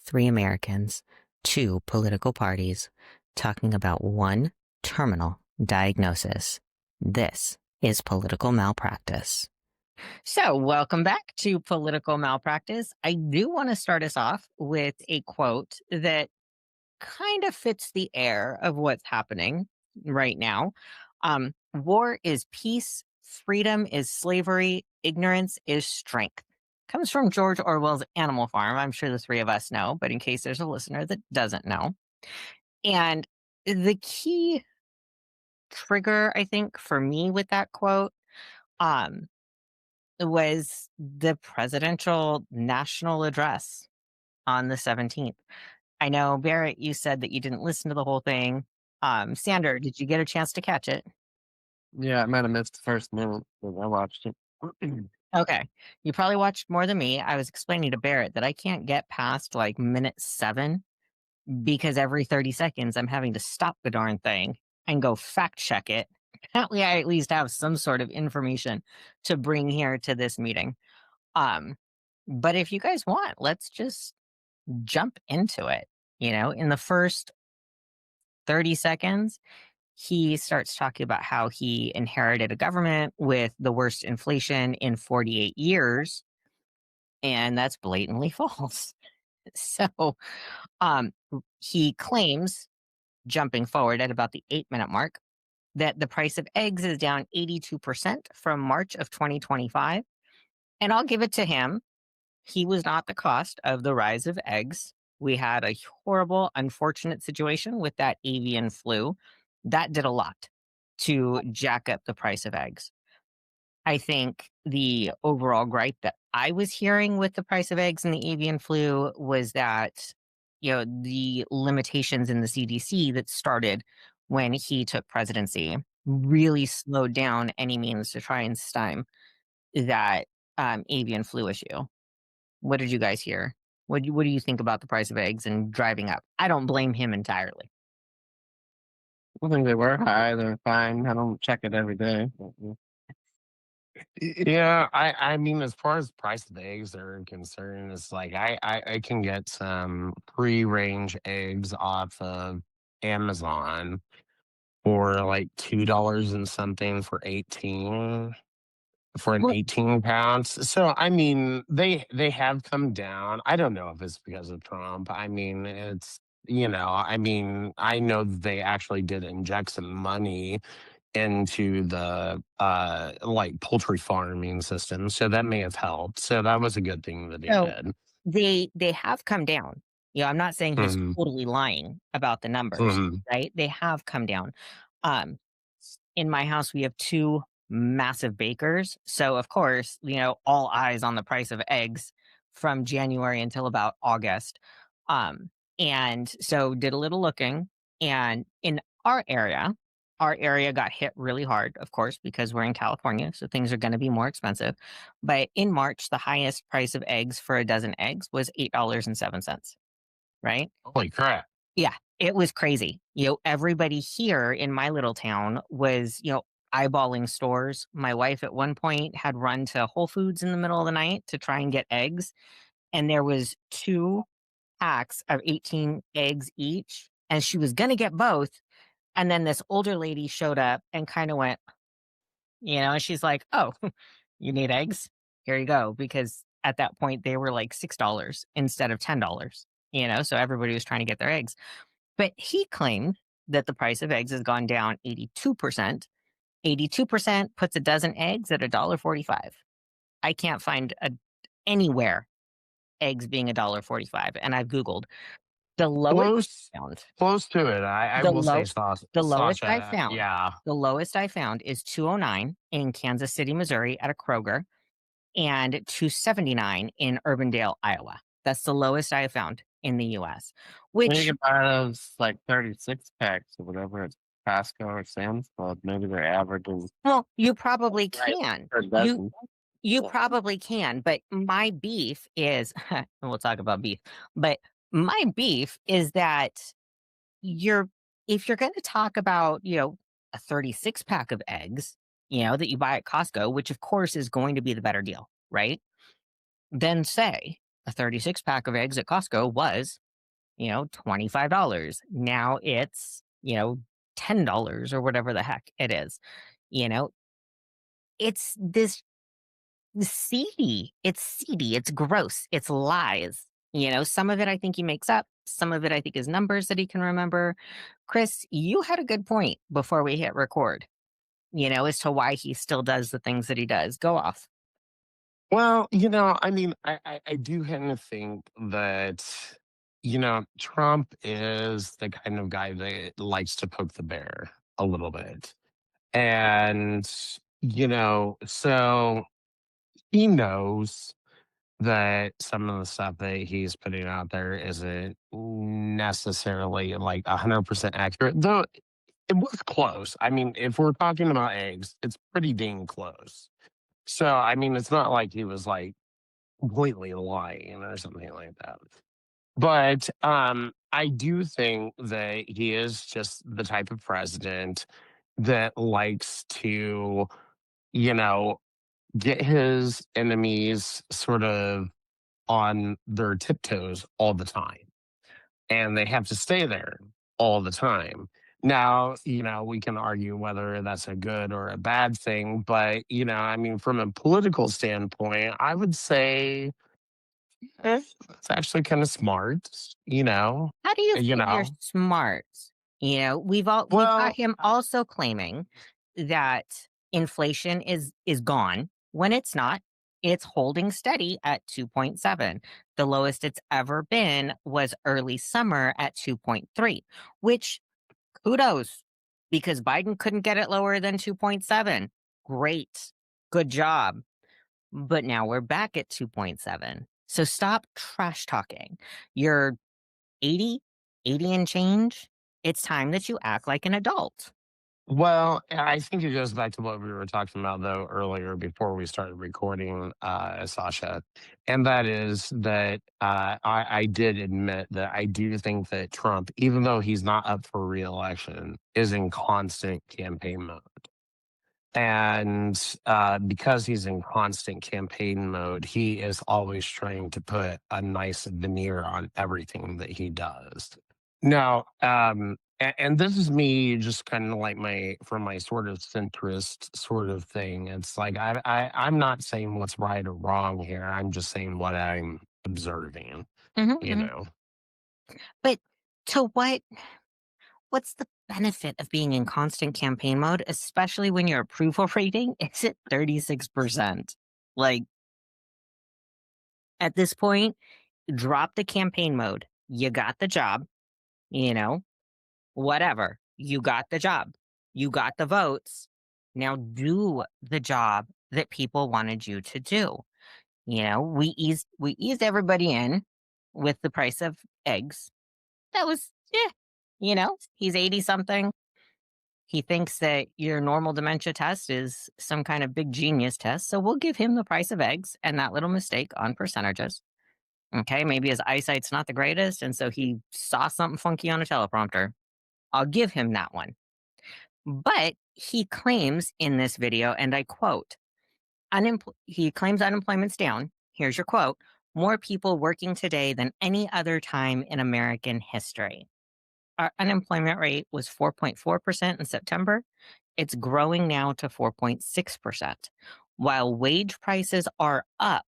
3 Americans, 2 political parties, talking about one terminal diagnosis. This is political malpractice. So, welcome back to Political Malpractice. I do want to start us off with a quote that kind of fits the air of what's happening right now. War is peace, freedom is slavery, ignorance is strength. Comes from George Orwell's Animal Farm. I'm sure the three of us know, but in case there's a listener that doesn't know. And the key trigger, I think, for me with that quote um, was the presidential national address on the 17th. I know, Barrett, you said that you didn't listen to the whole thing. Sander, did you get a chance to catch it? Yeah, I might have missed the first minute, but I watched it. Okay. You probably watched more than me. I was explaining to Barrett that I can't get past like minute 7 because every 30 seconds I'm having to stop the darn thing and go fact check it. That way I at least have some sort of information to bring here to this meeting. Um, but if you guys want, let's just jump into it. In the first 30 seconds, he starts talking about how he inherited a government with the worst inflation in 48 years. And that's blatantly false. So um, he claims, jumping forward at about the 8-minute mark, that the price of eggs is down 82% from March of 2025. And I'll give it to him. He was not the cost of the rise of eggs. We had a horrible, unfortunate situation with that avian flu. That did a lot to jack up the price of eggs. I think the overall gripe that I was hearing with the price of eggs and the avian flu was that, the limitations in the CDC that started when he took presidency really slowed down any means to try and stymie that avian flu issue. What did you guys hear? What do you think about the price of eggs and driving up? I don't blame him entirely. I think they were high. They're fine. I don't check it every day. Yeah, I mean, as far as price of eggs are concerned, it's like I can get some free range eggs off of Amazon for like $2 and something for 18 for an Well, 18 pounds. So I mean, they have come down. I don't know if it's because of Trump. I mean, I mean, I know that they actually did inject some money into the like poultry farming system. So that may have helped. So that was a good thing that he so did. they have come down. I'm not saying he's Mhm, totally lying about the numbers, mhm. right? They have come down. Um, in my house, we have 2 massive bakers. So, of course, all eyes on the price of eggs from January until about August. Um, and so did a little looking. And in our area got hit really hard, of course, because we're in California. So things are going to be more expensive. But in March, the highest price of eggs for a dozen eggs was $8.07, right? Holy crap. Yeah, it was crazy. Everybody here in my little town was, eyeballing stores. My wife at one point had run to Whole Foods in the middle of the night to try and get eggs, and there was 2 packs of 18 eggs each, and she was gonna get both, and then this older lady showed up and kinda went, and she's like, "Oh, you need eggs? Here you go," because at that point, they were like $6 instead of $10, so everybody was trying to get their eggs. But he claimed that the price of eggs has gone down 82%. 82% puts a dozen eggs at $1.45. I can't find anywhere eggs being $1.45, and I've Googled. The lowest Close I found close to it. I the will say low the lowest I Sasha. found Yeah. the lowest I found is 209 in Kansas City, Missouri at a Kroger, and 279 in Urbandale, Iowa. That's the lowest I have found in the US, Maybe you which, can buy those like 36 packs or whatever at Costco or Sam's Club. Maybe their average is well, you probably right can. per You dozen. You Yeah. probably can, but my beef is and we'll talk about beef, but my beef is that you're if you're gonna talk about, a 36 pack of eggs, that you buy at Costco, which of course is going to be the better deal, right? Then say A 36 pack of eggs at Costco was, $25. Now it's, $10 or whatever the heck it is. You know, it's this seedy. It's seedy. It's gross. It's lies. Some of it I think he makes up. Some of it I think is numbers that he can remember. Chris, you had a good point before we hit record, as to why he still does the things that he does. Go off. Well, I mean, I do kind of think that, Trump is the kind of guy that likes to poke the bear a little bit. And, so he knows that some of the stuff that he's putting out there isn't necessarily like 100% accurate, though it was close. I mean, if we're talking about eggs, it's pretty dang close. So, I mean, it's not like he was like completely lying or something like that. But I do think that he is just the type of president that likes to, you know, get his enemies sort of on their tiptoes all the time. And they have to stay there all the time. Now, we can argue whether that's a good or a bad thing, but, I mean, from a political standpoint, I would say it's actually kind of smart, How do you you figure know. smart? We've got Well, him also claiming that inflation is gone when it's not. It's holding steady at 2.7. The lowest it's ever been was early summer at 2.3, which kudos, because Biden couldn't get it lower than 2.7. Great. Good job. But now we're back at 2.7. So stop trash talking. You're 80, 80 and change. It's time that you act like an adult. I think it goes back to what we were talking about though earlier before we started recording, Sasha, and that is that I did admit that I do think that Trump, even though he's not up for reelection, is in constant campaign mode. And because he's in constant campaign mode, he is always trying to put a nice veneer on everything that he does. Now, and this is me just kind of like from my sort of centrist sort of thing. It's like I'm not saying what's right or wrong here. I'm just saying what I'm observing, Mhm, you mhm. know. But to what's the benefit of being in constant campaign mode, especially when your approval rating is at 36%? Like, at this point, drop the campaign mode. You got the job, you know, whatever. You got the job. You got the votes. Now do the job that people wanted you to do. We eased everybody in with the price of eggs. That was, yeah, he's 80 something. He thinks that your normal dementia test is some kind of big genius test. So we'll give him the price of eggs and that little mistake on percentages. Okay. Maybe his eyesight's not the greatest. And so he saw something funky on a teleprompter. I'll give him that one. But he claims in this video, and I quote, he claims unemployment's down. Here's your quote: more people working today than any other time in American history. Our unemployment rate was 4.4% in September. It's growing now to 4.6%. While wage prices are up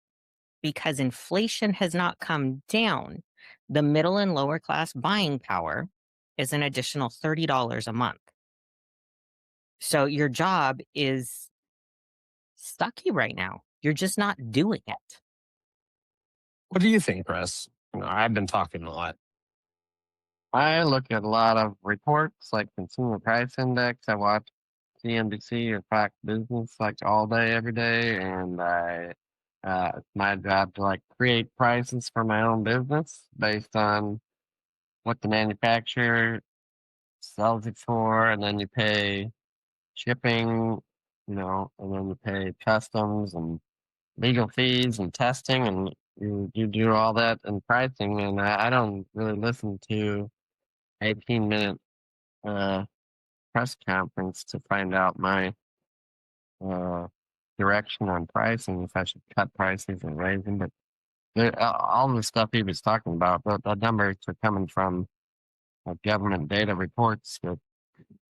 because inflation has not come down, the middle and lower class buying power is an additional $30 a month. So your job is sucky right now. You're just not doing it. What do you think, Chris? I've been talking a lot. I look at a lot of reports like Consumer Price Index. I watch CNBC or Fox Business like all day, every day, and it's my job to like create prices for my own business based on what the manufacturer sells it for, and then you pay shipping, and then you pay customs and legal fees and testing, and you do all that in pricing. And I don't really listen to 18-minute uh, press conference to find out my uh, direction on pricing, if I should cut prices or raise them. But all the stuff he was talking about, the numbers are coming from government data reports that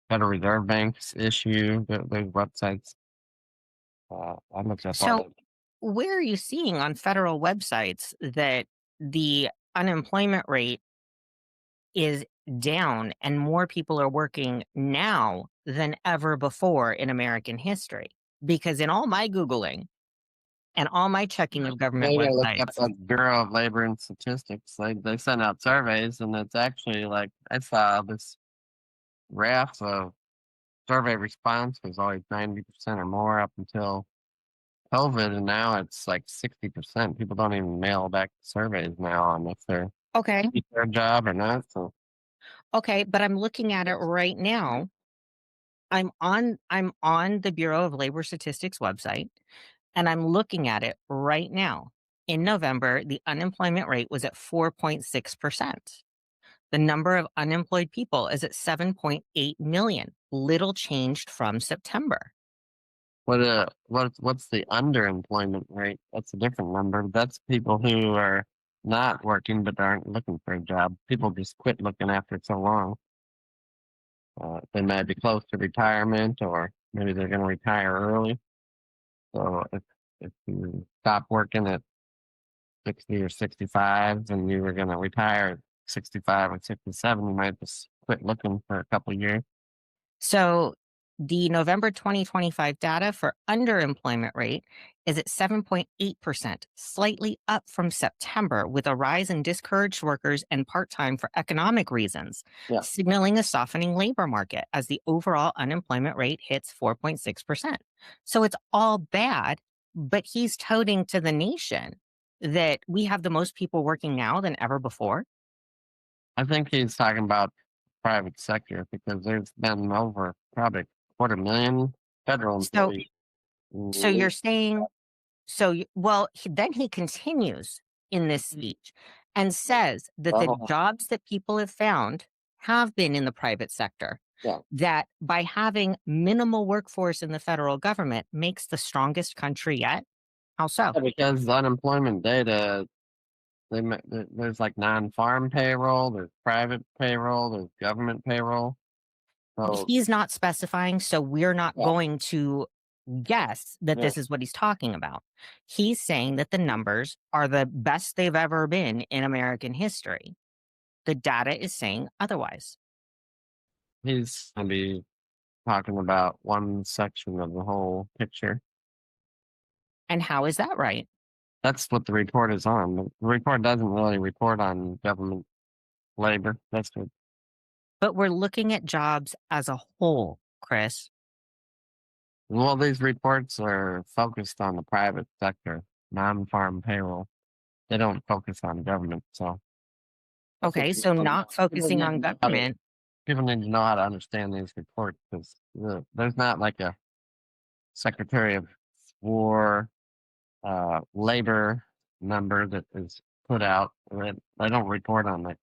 Federal Reserve Banks issue. Those websites. I looked up all So, where are you seeing on federal websites that the unemployment rate is down and more people are working now than ever before in American history? Because in all my Googling and all my checking of government data. Look up websites, the Bureau of Labor and Statistics. They send out surveys, and it's actually like I saw this graph of survey response was always 90% or more up until COVID, and now it's like 60%. People don't even mail back surveys now on if they're okay, keep their job or not. So okay, but I'm looking at it right now. I'm on the Bureau of Labor Statistics website and I'm looking at it right now. In November, the unemployment rate was at 4.6%. The number of unemployed people is at 7.8 million, little changed from September. what's the underemployment rate? That's a different number. That's people who are not working but aren't looking for a job. People just quit looking after so long. They might be close to retirement, or maybe they're going to retire early. So if you stop working at 60 or 65 and you were going to retire at 65 or 67, you might just quit looking for a couple of years. So the November 2025 data for underemployment rate is at 7.8%, slightly up from September, with a rise in discouraged workers and part time for economic reasons, Yeah. signaling a softening labor market as the overall unemployment rate hits 4.6%. So it's all bad, but he's toting to the nation that we have the most people working now than ever before. I think he's talking about private sector because there's been over probably 250,000 federal So, employees. so you're saying well, then he continues in this speech and says that the Oh, jobs that people have found have been in the private sector, yeah. that by having minimal workforce in the federal government makes the strongest country yet. How so? Yeah, because the unemployment data, there's like non-farm payroll, there's private payroll, there's government payroll. So He's not specifying, so we're not yeah, going to guess that yeah. this is what he's talking about. He's saying that the numbers are the best they've ever been in American history. The data is saying otherwise. He's gonna be talking about one section of the whole picture. And how is that right? That's what the report is on. The report doesn't really report on government labor. That's what. But we're looking at jobs as a whole, Chris. Well, these reports are focused on the private sector, non-farm payroll. They don't focus on government. So that's what Okay, so not people focusing need on to know how to, government. people need to know how to understand these reports because there's not like a Secretary of War labor number that is put out. They don't report on like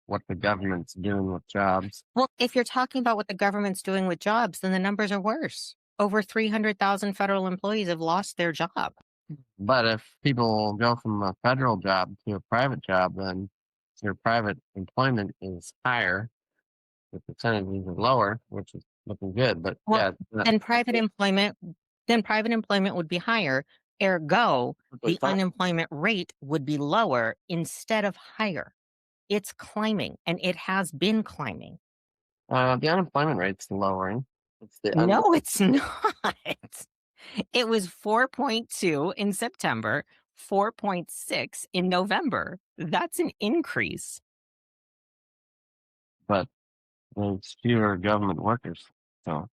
what the government's doing with jobs. Well, if you're talking about what the government's doing with jobs, then the numbers are worse. Over 300,000 federal employees have lost their job. But if people go from a federal job to a private job, then your private employment is higher. The percentages are lower, which is looking good. But Well, yeah, then private employment would be higher. Ergo, the unemployment rate would be lower instead of higher. It's climbing and it has been climbing. the unemployment rate's lowering. It's the No, it's not. It was 4.2 in September, 4.6 in November. That's an increase. but there's fewer government workers. So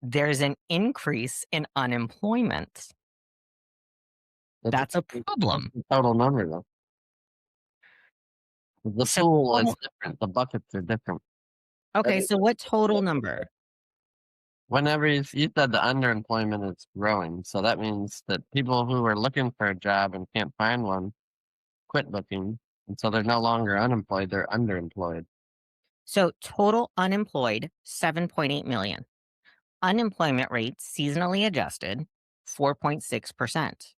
There's an increase in unemployment. That's a that's problem. the total number though. The So, pool is different. The buckets are different. okay, so what total number? Whenever you said the underemployment is growing, so that means that people who are looking for a job and can't find one quit looking, and so they're no longer unemployed; they're underemployed. So, total unemployed, 7.8 million. Unemployment rate, seasonally adjusted, 4.6%.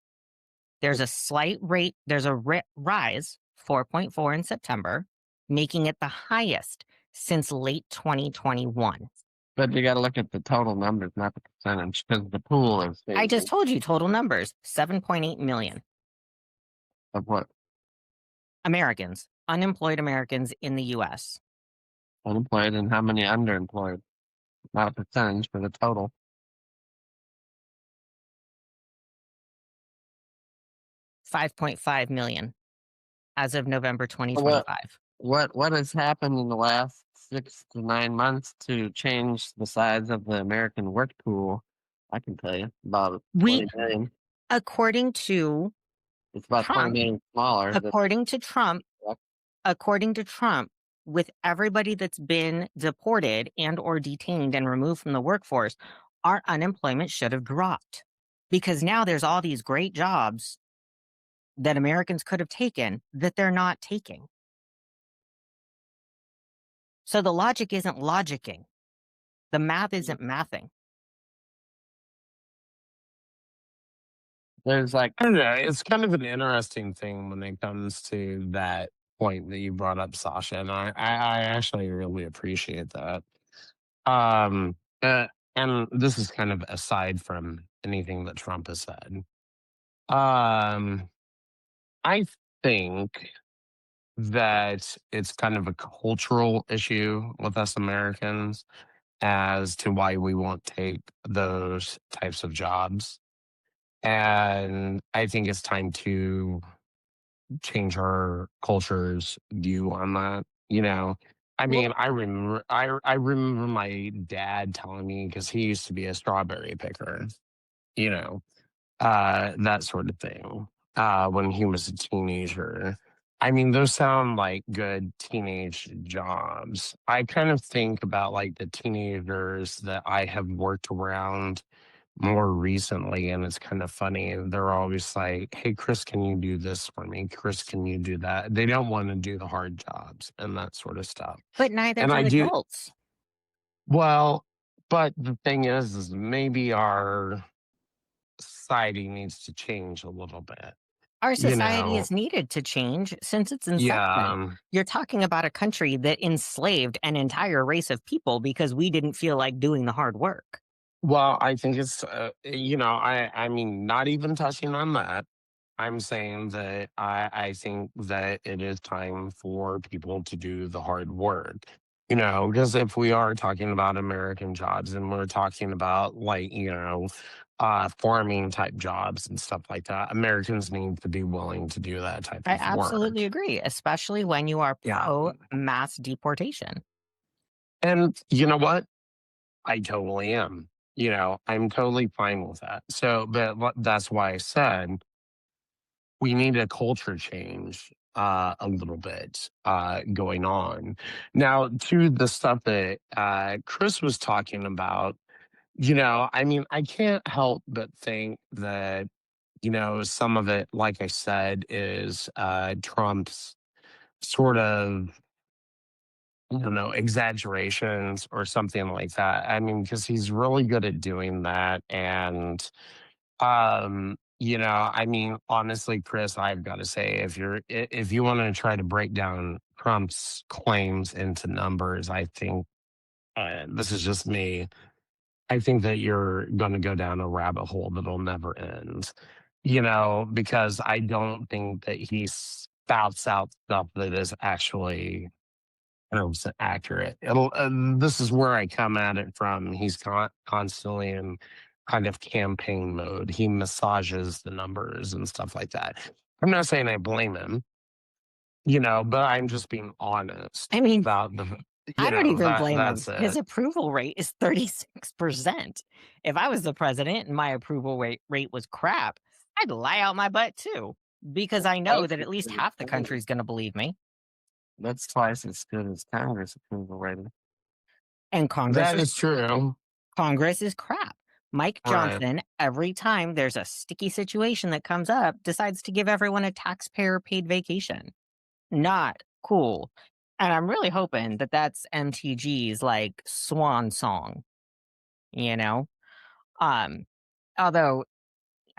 There's a slight rate, there's a rise, 4.4 in September, making it the highest since late 2021. But you got to look at the total numbers, not the percentage, because the pool is I just told you total numbers, 7.8 million of what Americans, unemployed Americans in the US. unemployed and how many underemployed. Not a percentage, but a total. 5.5 million as of November What 2025. what has happened in the last 6 to 9 months to change the size of the American work pool? I can tell you about We 20 million. according to It's about 20 Trump, million smaller. according to Trump, with everybody that's been deported and or detained and removed from the workforce, our unemployment should have dropped because now there's all these great jobs that Americans could have taken that they're not taking. So the logic isn't logicking. The math isn't mathing. There's like I don't know. It's kind of an interesting thing when it comes to that point that you brought up, Sasha, and I actually really appreciate that. Um, and this is kind of aside from anything that Trump has said. Um, I think that it's kind of a cultural issue with us Americans as to why we won't take those types of jobs. And I think it's time to change our culture's view on that. I Well, mean, I remember my dad telling me because he used to be a strawberry picker, you know, that sort of thing, when he was a teenager. I mean, those sound like good teenage jobs. I kind of think about like the teenagers that I have worked around more recently, and it's kind of funny. They're always like, "Hey, Chris, can you do this for me? Chris, can you do that?" They don't want to do the hard jobs and that sort of stuff. but neither And do I do adults. well, but the thing is maybe our society needs to change a little bit. Our You society know, is needed to change since its inception. yeah. You're talking about a country that enslaved an entire race of people because we didn't feel like doing the hard work. Well, I think it's I mean, not even touching on that. I'm saying that I think that it is time for people to do the hard work. Because if we are talking about American jobs and we're talking about like, farming type jobs and stuff like that, Americans need to be willing to do that type I of absolutely work. agree, especially when you are Yeah. pro mass deportation. And you know what? I totally am. I'm totally fine with that. So, but that's why I said we need a culture change a little bit going on. Now, to the stuff that Chris was talking about, I mean, I can't help but think that, some of it, like I said, is Trump's sort of, I don't know, exaggerations or something like that. I mean, because he's really good at doing that. And I mean, honestly, Chris, I've got to say, if you want to try to break down Trump's claims into numbers, I think this is just me. I think that you're going to go down a rabbit hole that'll never end. Because I don't think that he spouts out stuff that is actually 100% accurate. This is where I come at it from. He's constantly in kind of campaign mode. He massages the numbers and stuff like that. I'm not saying I blame him, but I'm just being honest I mean, about I don't even that blame him. that's His it. approval rate is 36%. If I was the president and my approval rate was crap, I'd lie out my butt too, because I know twice that as at least good as half the Congress. country is going to believe me. That's twice as good as Congress approval rating. And That is true. Congress is crap. Mike Right. Johnson, every time there's a sticky situation that comes up, decides to give everyone a taxpayer paid vacation. Not cool. And I'm really hoping that that's MTG's like swan song, you know? Um, although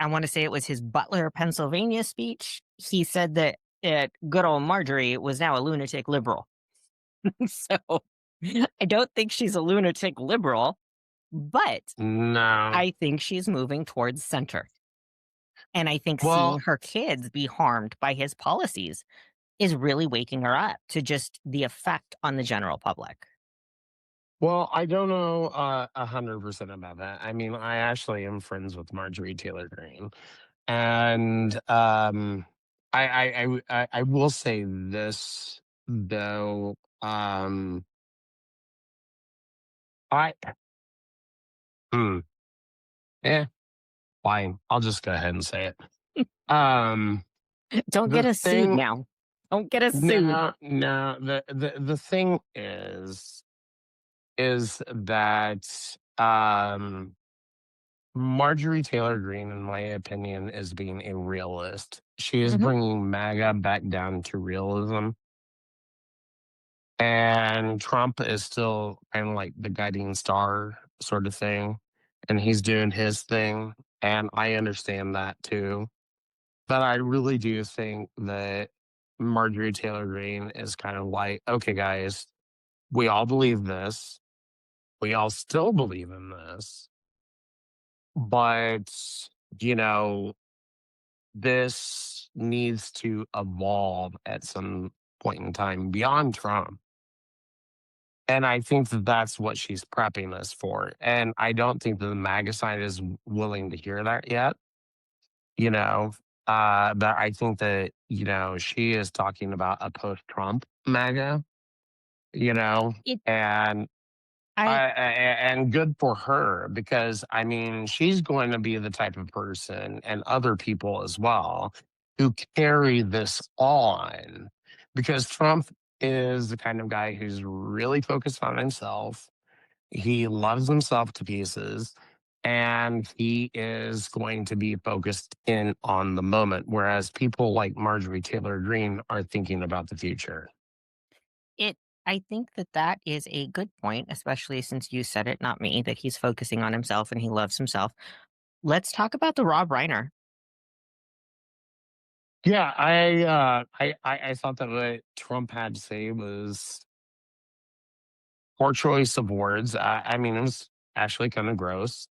I want to say it was his Butler, Pennsylvania speech. He said that good old Marjorie was now a lunatic liberal. So I don't think she's a lunatic liberal, but No. I think she's moving towards center. And I think seeing Well, her kids be harmed by his policies is really waking her up to just the effect on the general public. I don't know 100% about that. I mean, I actually am friends with Marjorie Taylor Greene, and I will say this though. I hmm, eh, fine. I'll just go ahead and say it. Um, Don't the get us sued thing, now. Don't get us sued. no, no. The thing is that Marjorie Taylor Greene, in my opinion, is being a realist. She is Mhm. bringing MAGA back down to realism. And Trump is still kind of like the guiding star sort of thing. And he's doing his thing. And I understand that too. But I really do think that Marjorie Taylor Greene is kind of like, okay, guys, we all believe this. We all still believe in this. But, you know, this needs to evolve at some point in time beyond Trump. And I think that that's what she's prepping us for. And I don't think that the MAGA side is willing to hear that yet, you know. But I think that, she is talking about a post Trump MAGA, you know, It and I and good for her because I mean she's going to be the type of person and other people as well who carry this on because Trump is the kind of guy who's really focused on himself. He loves himself to pieces and he is going to be focused in on the moment whereas people like Marjorie Taylor Greene are thinking about the future. it I think that that is a good point, especially since you said it, not me, that he's focusing on himself and he loves himself. Let's talk about the Rob Reiner. Yeah, I thought that what Trump had to say was poor choice of words. I mean, it was actually kind of gross.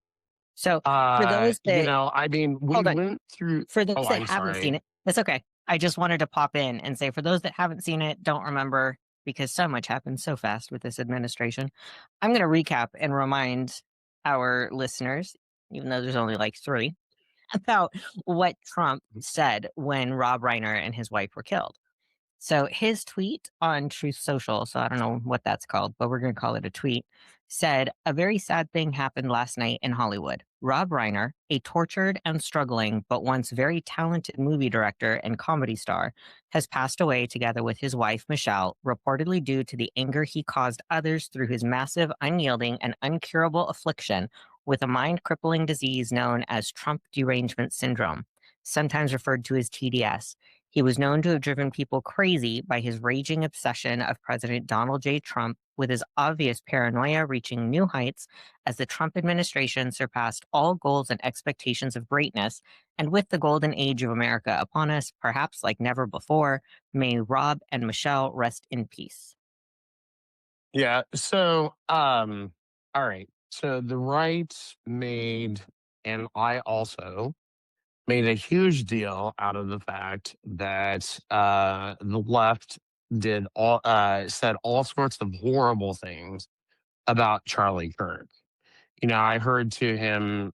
So, for those that I mean, we hold on. went through. For those Oh, that I'm haven't seen sorry. it, that's okay. I just wanted to pop in and say for those that haven't seen it, don't remember, because so much happened so fast with this administration, I'm gonna recap and remind our listeners, even though there's only like 3, about what Trump said when Rob Reiner and his wife were killed. So his tweet on Truth Social, so I don't know what that's called, but we're going to call it a tweet, said, "A very sad thing happened last night in Hollywood. Rob Reiner, a tortured and struggling but once very talented movie director and comedy star, has passed away together with his wife, Michelle, reportedly due to the anger he caused others through his massive, unyielding, and uncurable affliction with a mind crippling disease known as Trump derangement syndrome, sometimes referred to as TDS. He was known to have driven people crazy by his raging obsession of President Donald J. Trump, with his obvious paranoia reaching new heights as the Trump administration surpassed all goals and expectations of greatness. And with the golden age of America upon us, perhaps like never before, may Rob and Michelle rest in peace." Yeah. So, all right. So the right made, and I also made a huge deal out of the fact that the left said all sorts of horrible things about Charlie Kirk. I heard him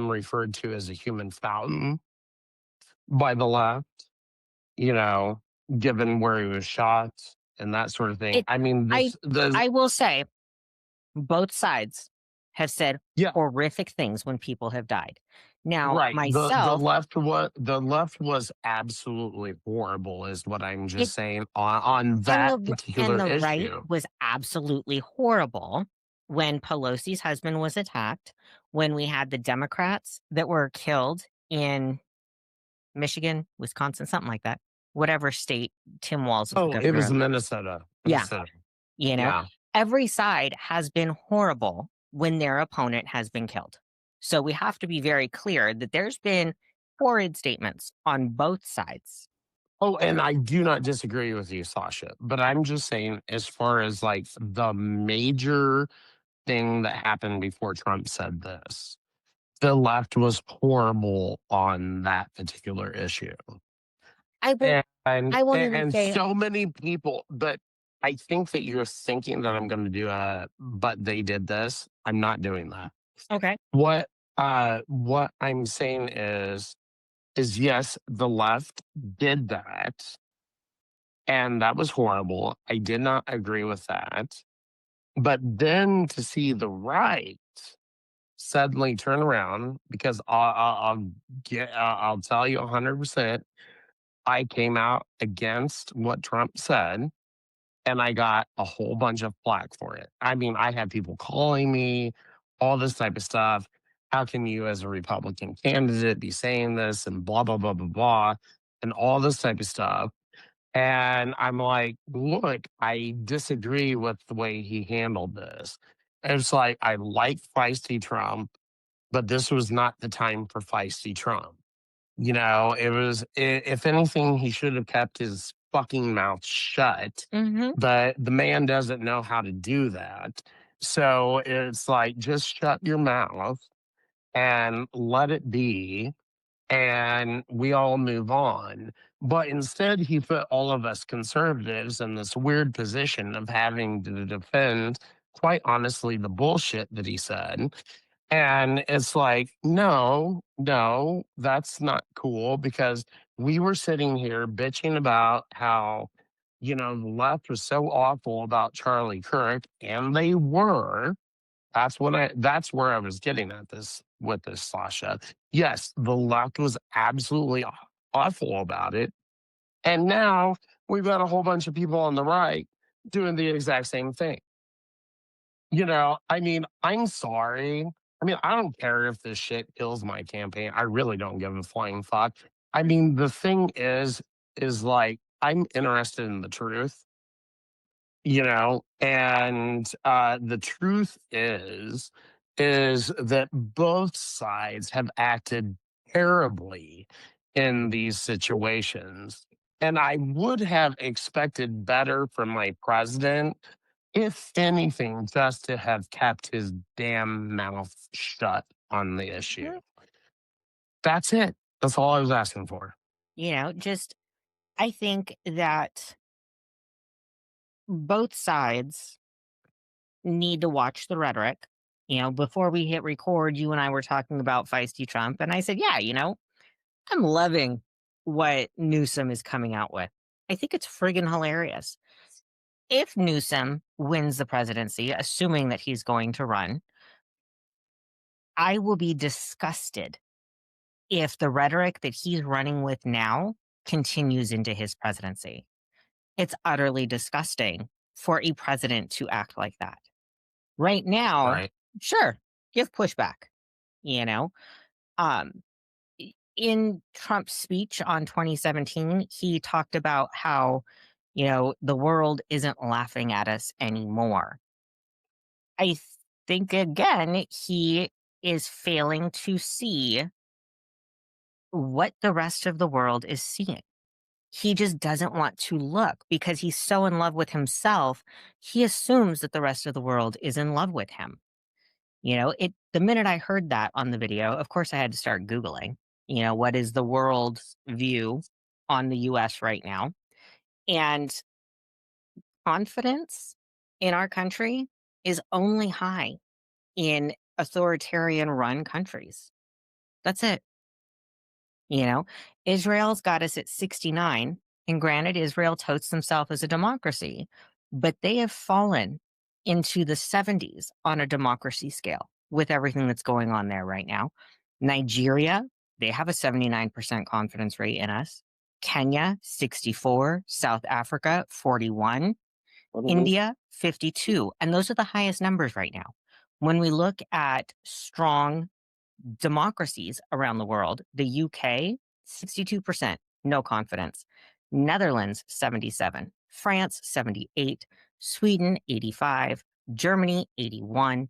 referred to as a human fountain by the left, you know, given where he was shot and that sort of thing. It, I mean, I, the I will say, both sides have said yeah, horrific things when people have died. Now, right. myself, The left was absolutely horrible, is what I'm it just saying on And that and particular the right issue. was absolutely horrible when Pelosi's husband was attacked, when we had the Democrats that were killed in Michigan, Wisconsin, something like that, whatever state Tim Walz was the Oh, it governor was of. Minnesota. Yeah, Minnesota. you know, Yeah. every side has been horrible when their opponent has been killed. So we have to be very clear that there's been horrid statements on both sides. Oh, and I do not disagree with you, Sasha, but I'm just saying, as far as like the major thing that happened before Trump said this, the left was horrible on that particular issue. I will And I won't even and say so many people, but I think that you're thinking that I'm gonna do a but they did this. I'm not doing that. okay. What I'm saying is yes, the left did that, and that was horrible. I did not agree with that. But then to see the right suddenly turn around, because I'll tell you 100%, I came out against what Trump said, and I got a whole bunch of flack for it. I mean, I had people calling me, all this type of stuff. How can you, as a Republican candidate, be saying this and blah, blah, blah, blah, blah, and all this type of stuff. And I'm like, look, I disagree with the way he handled this. It's like, I like feisty Trump, but this was not the time for feisty Trump. You know, it was, if anything, he should have kept his fucking mouth shut. Mhm. But the man doesn't know how to do that. So it's like, just shut your mouth and let it be, and we all move on. But instead, he put all of us conservatives in this weird position of having to defend, quite honestly, the bullshit that he said. And it's like, no, no, that's not cool, because we were sitting here bitching about how, the left was so awful about Charlie Kirk, and they were. That's where I was getting at this with this, Sasha. Yes, the left was absolutely awful about it. And now we've got a whole bunch of people on the right doing the exact same thing. I mean, I'm sorry. I mean, I don't care if this shit kills my campaign. I really don't give a flying fuck. I mean, the thing is like, I'm interested in the truth, and the truth is that both sides have acted terribly in these situations, and I would have expected better from my president, if anything, just to have kept his damn mouth shut on the issue. Mhm. That's it. That's all I was asking for. Just I think that both sides need to watch the rhetoric. Before we hit record, you and I were talking about feisty Trump, and I said, yeah, I'm loving what Newsom is coming out with. I think it's friggin' hilarious. If Newsom wins the presidency, assuming that he's going to run, I will be disgusted if the rhetoric that he's running with now continues into his presidency. It's utterly disgusting for a president to act like that. Right now, Right. sure, give pushback, you know? Um, in Trump's speech on 2017, he talked about how, the world isn't laughing at us anymore. I think, again, he is failing to see what the rest of the world is seeing. He just doesn't want to look because he's so in love with himself. He assumes that the rest of the world is in love with him. The minute I heard that on the video, of course I had to start Googling, what is the world's view on the US right now? And confidence in our country is only high in authoritarian run countries. That's it. You know, Israel's got us at 69. And granted, Israel totes themselves as a democracy, but they have fallen into the 70s on a democracy scale with everything that's going on there right now. Nigeria, they have a 79% confidence rate in us. Kenya, 64. South Africa, 41. India, 52. And those are the highest numbers right now. When we look at strong democracies around the world, the UK, 62%, no confidence. Netherlands, 77. France, 78. Sweden, 85. Germany, 81.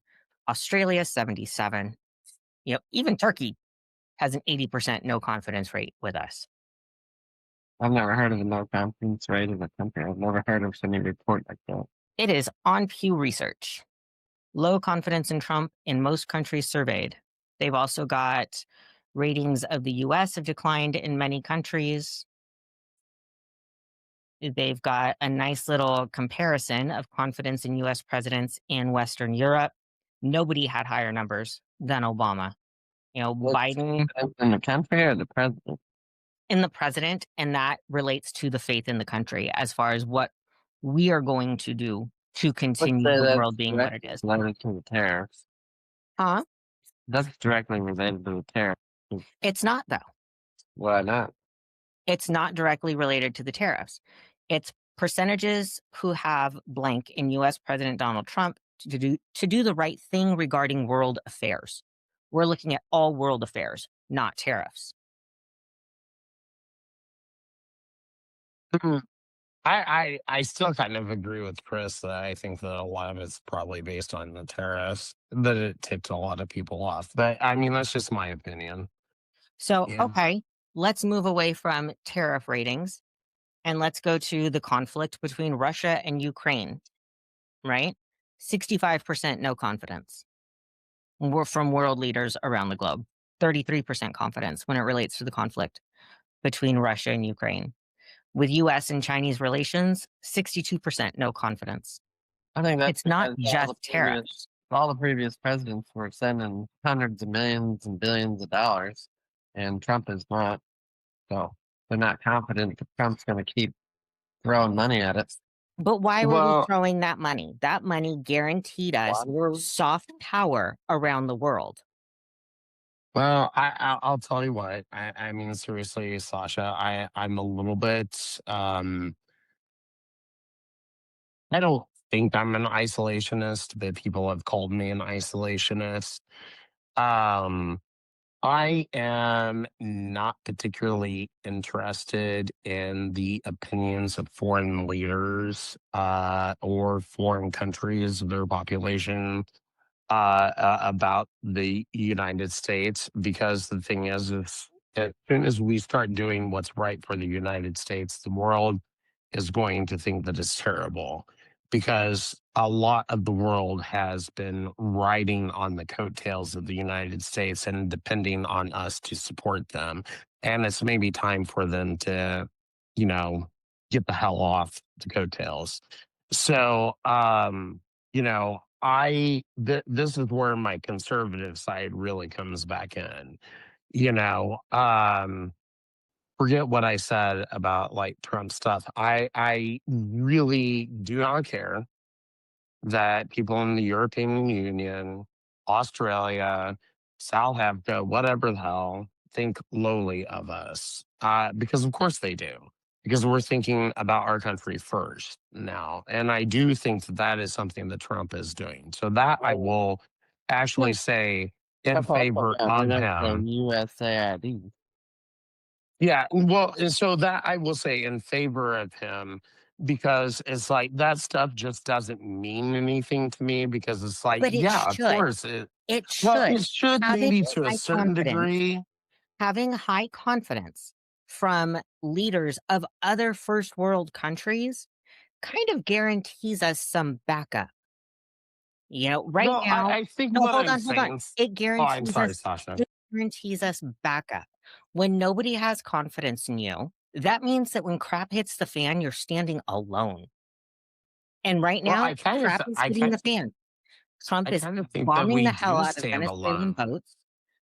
Australia, 77. Even Turkey has an 80% no confidence rate with us. I've never heard of a no confidence rate in a country. I've never heard of any report like that. It is on Pew Research. Low confidence in Trump in most countries surveyed. They've also got ratings of the US have declined in many countries. They've got a nice little comparison of confidence in US presidents in Western Europe. Nobody had higher numbers than Obama. What's Biden in the country or the president? in the president, and that relates to the faith in the country as far as what we are going to do to Let's continue say the that's world being what it directly is. related to the tariffs. Huh? That's directly related to the tariffs. It's not, though. Why not? It's not directly related to the tariffs. It's percentages who have blank in US President Donald Trump to do the right thing regarding world affairs. We're looking at all world affairs, not tariffs. Mm, I still kind of agree with Chris that I think that a lot of it's probably based on the tariffs, that it tipped a lot of people off. But I mean, that's just my opinion. So, Yeah. okay, let's move away from tariff ratings and let's go to the conflict between Russia and Ukraine, right? 65% no confidence. We're from world leaders around the globe. 33% confidence when it relates to the conflict between Russia and Ukraine. With US and Chinese relations, 62% no confidence. I think that's It's not because just tariffs. all the previous presidents were sending hundreds of millions and billions of dollars, and Trump is not. So they're not confident that Trump's going to keep throwing money at it. But why were we Well, throwing that money? That money guaranteed us soft power around the world. well, I'll tell you what. I mean, seriously, Sasha, I'm a little bit. I don't think I'm an isolationist, but people have called me an isolationist. Um, I am not particularly interested in the opinions of foreign leaders or foreign countries, their population about the United States, because the thing is as soon as we start doing what's right for the United States, the world is going to think that it's terrible, because a lot of the world has been riding on the coattails of the United States and depending on us to support them. And it's maybe time for them to, you know, get the hell off the coattails. So, this is where my conservative side really comes back in. You know, forget what I said about like Trump stuff. I really do not care that people in the European Union, Australia, South Africa, whatever the hell, think lowly of us. Because of course they do. Because we're thinking about our country first now. And I do think that that is something that Trump is doing. So that I will actually say in favor of him. USAID. Yeah, well, and so that I will say in favor of him, because it's like that stuff just doesn't mean anything to me, because it's like, But it yeah, of should. course it. It Well, should. it should Having maybe to a high certain confidence, degree. having high confidence from leaders of other first world countries kind of guarantees us some backup. Right Well, now, I think no, what hold I'm on, hold on. saying. It Oh, I'm guarantees sorry, us Sasha. it guarantees us backup. When nobody has confidence in you, that means that when crap hits the fan, you're standing alone. And right Well, now, crap is hitting the fan. Trump I is kind of think that bombing we the hell do out of stand Venezuelan alone. boats.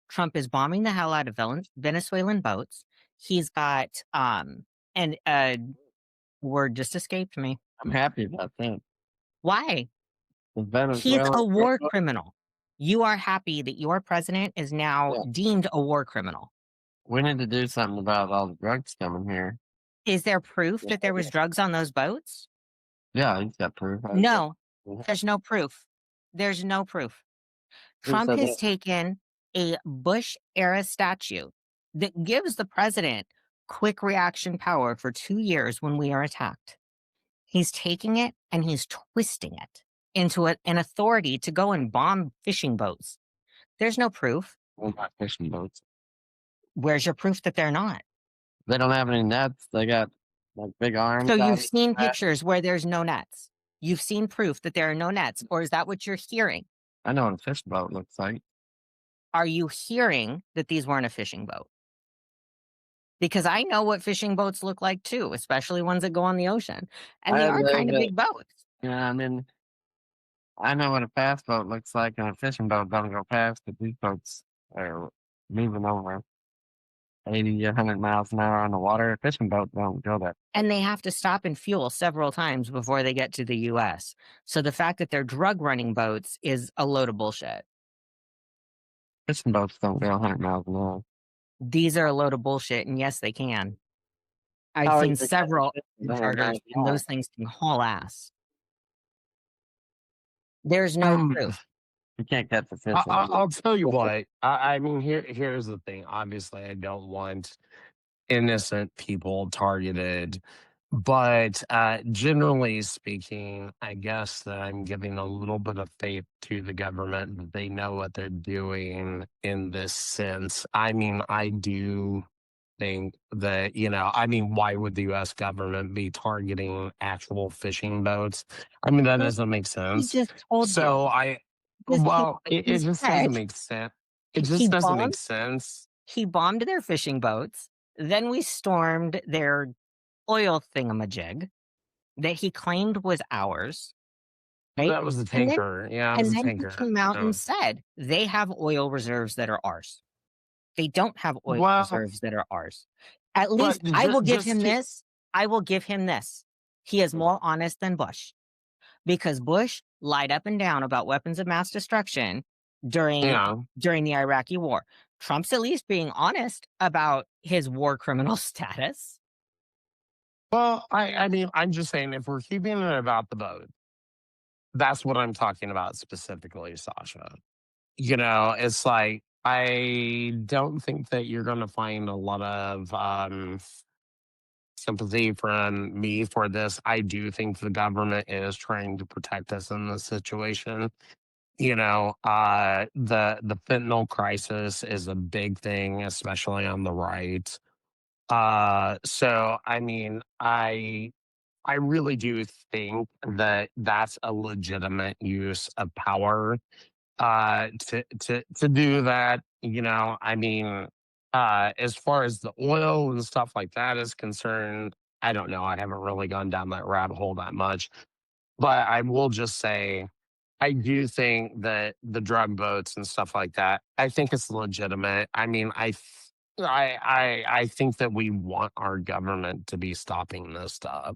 Trump is bombing the hell out of Venezuelan boats. He's got and word just escaped me. I'm happy about that. Why? The He's Venezuela. a war criminal. You are happy that your president is now Yeah. deemed a war criminal. We need to do something about all the drugs coming here. Is there proof Yeah. that there was drugs on those boats? Yeah, he's got proof. No, Yeah. there's no proof. There's no proof. Who Trump said has that? taken a Bush era statute that gives the president quick reaction power for 2 years when we are attacked. He's taking it and he's twisting it into an authority to go and bomb fishing boats. There's no proof. They're not fishing boats. Where's your proof that they're not? They don't have any nets. They got like big arms So out you've of seen that. pictures where there's no nets. You've seen proof that there are no nets, or is that what you're hearing? I know what a fish boat looks like. Are you hearing that these weren't a fishing boat? Because I know what fishing boats look like too, especially ones that go on the ocean. And they I are live kind of it. big boats. Yeah, I mean, I know what a fast boat looks like, and a fishing boat don't go fast, but these boats are moving over 80, 100 miles an hour on the water. A fishing boat don't go that. And they have to stop and fuel several times before they get to the US. So the fact that they're drug running boats is a load of bullshit. Fishing boats don't go 100 miles an hour. These are a load of bullshit, and yes, they can. I've How are seen you gonna catch a several fish with ocean 100 miles charters, an and hour? those things can haul ass. There's no Um, proof. You can't catch a fish. I'll tell you what. I mean, here's the thing. Obviously, I don't want innocent people targeted, but generally speaking, I guess that I'm giving a little bit of faith to the government that they know what they're doing in this sense. I mean, I do think that, I mean, why would the US government be targeting actual fishing boats? I mean, that Well, doesn't make he sense. just told you. So He it just doesn't said make sense. It he just doesn't make bombed sense. he bombed their fishing boats. Then we stormed their oil thingamajig that he claimed was ours, right? That was the And then tanker. Yeah, it was and a then he tanker. came out Oh. and said they have oil reserves that are ours. They don't have oil Well, reserves that are ours. At but least I will give just him to, this. I will give him this. He is more honest than Bush, because Bush lied up and down about weapons of mass destruction during yeah. during the Iraqi war. Trump's at least being honest about his war criminal status. Well, I mean, I'm just saying, if we're keeping it about the boat, that's what I'm talking about specifically, Sasha. It's like I don't think that you're going to find a lot of sympathy from me for this. I do think the government is trying to protect us in this situation. The fentanyl crisis is a big thing, especially on the right. So I mean, I really do think that that's a legitimate use of power to do that. I mean, as far as the oil and stuff like that is concerned, I don't know. I haven't really gone down that rabbit hole that much, but I will just say I do think that the drug boats and stuff like that, I think it's legitimate. I mean, I think that we want our government to be stopping this stuff.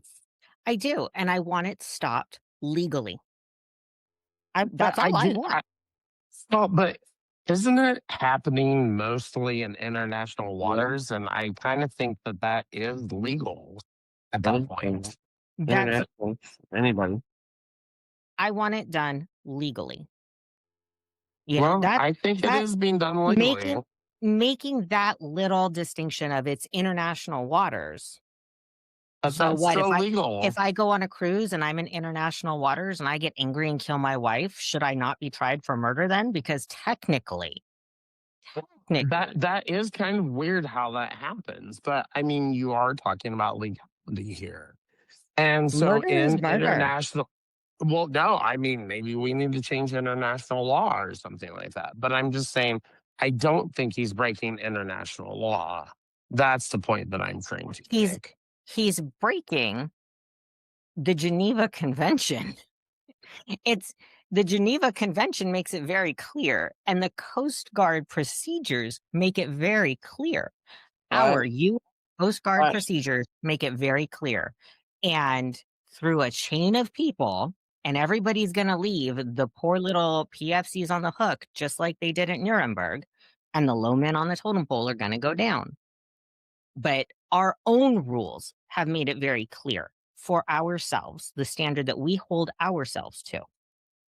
I do, and I want it stopped legally. But That's all I want. but isn't it happening mostly in international Yeah, waters? And I kind of think that that is legal at that anything. point. That's International. Anybody. I want it done legally. Well, That I think it that is being done legally. making making that little distinction of it's international waters. But So that's what still legal. if I go on a cruise and I'm in international waters and I get angry and kill my wife, should I not be tried for murder then? Because That is kind of weird how that happens. But I mean, you are talking about legality here. And so murder is in murder. international, well, no, I mean, maybe we need to change international law or something like that. But I'm just saying, I don't think he's breaking international law. That's the point that I'm trying to He's make. he's breaking the Geneva Convention. It's the Geneva Convention makes it very clear, and the Coast Guard procedures make it very clear. Right. Our U.S. Coast Guard Right. procedures make it very clear. And through a chain of people, and everybody's going to leave, the poor little PFCs on the hook, just like they did at Nuremberg, and the low men on the totem pole are going to go down. But our own rules have made it very clear for ourselves, the standard that we hold ourselves to,